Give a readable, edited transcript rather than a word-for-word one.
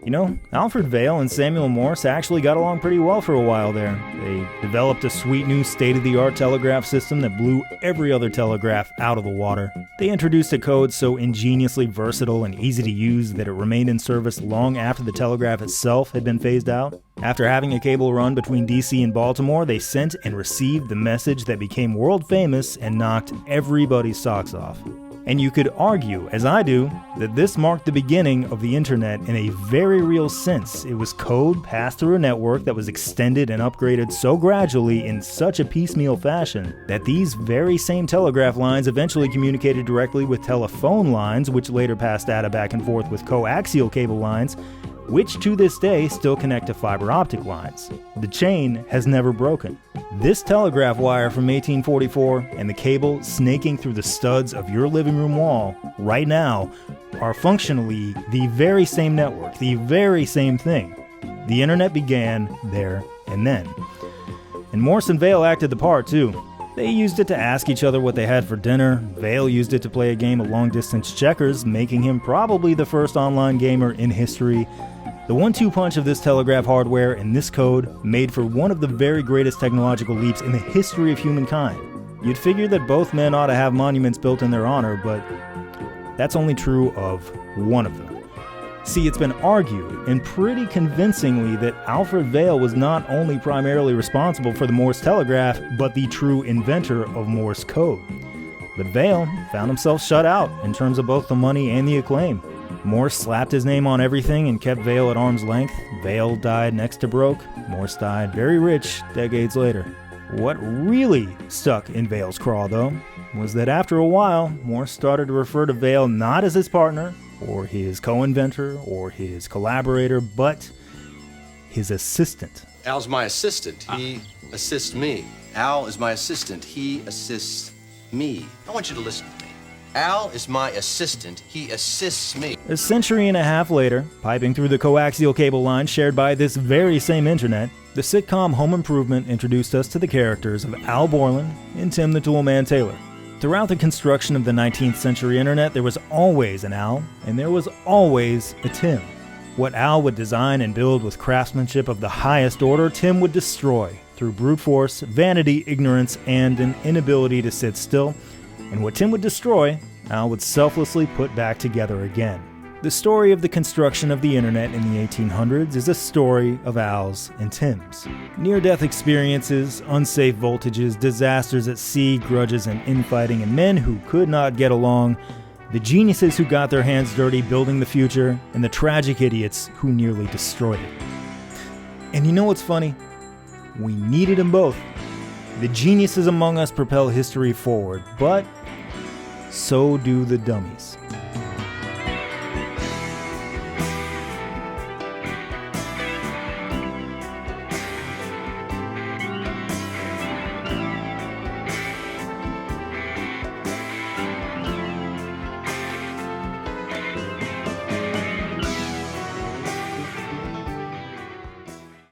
You know, Alfred Vail and Samuel Morse actually got along pretty well for a while there. They developed a sweet new state-of-the-art telegraph system that blew every other telegraph out of the water. They introduced a code so ingeniously versatile and easy to use that it remained in service long after the telegraph itself had been phased out. After having a cable run between DC and Baltimore, they sent and received the message that became world famous and knocked everybody's socks off. And you could argue, as I do, that this marked the beginning of the internet in a very real sense. It was code passed through a network that was extended and upgraded so gradually in such a piecemeal fashion that these very same telegraph lines eventually communicated directly with telephone lines, which later passed data back and forth with coaxial cable lines, which to this day still connect to fiber optic lines. The chain has never broken. This telegraph wire from 1844 and the cable snaking through the studs of your living room wall right now are functionally the very same network, the very same thing. The internet began there and then. And Morse and Vail acted the part too. They used it to ask each other what they had for dinner. Vail used it to play a game of long-distance checkers, making him probably the first online gamer in history. The 1-2 punch of this telegraph hardware and this code made for one of the very greatest technological leaps in the history of humankind. You'd figure that both men ought to have monuments built in their honor, but that's only true of one of them. See, it's been argued, and pretty convincingly, that Alfred Vail was not only primarily responsible for the Morse telegraph, but the true inventor of Morse code. But Vail found himself shut out in terms of both the money and the acclaim. Morse slapped his name on everything and kept Vail at arm's length. Vail died next to broke. Morse died very rich decades later. What really stuck in Vail's craw, though, was that after a while, Morse started to refer to Vail not as his partner, or his co-inventor, or his collaborator, but his assistant. Al's my assistant. He assists me. Al is my assistant. He assists me. I want you to listen to me. Al is my assistant. He assists me. A century and a half later, piping through the coaxial cable line shared by this very same internet, the sitcom Home Improvement introduced us to the characters of Al Borland and Tim the Toolman Taylor. Throughout the construction of the 19th century internet, there was always an Al, and there was always a Tim. What Al would design and build with craftsmanship of the highest order, Tim would destroy through brute force, vanity, ignorance, and an inability to sit still. And what Tim would destroy, Al would selflessly put back together again. The story of the construction of the internet in the 1800s is a story of Al's and Tim's. Near-death experiences, unsafe voltages, disasters at sea, grudges and infighting, and men who could not get along, the geniuses who got their hands dirty building the future, and the tragic idiots who nearly destroyed it. And you know what's funny? We needed them both. The geniuses among us propel history forward, but so do the dummies.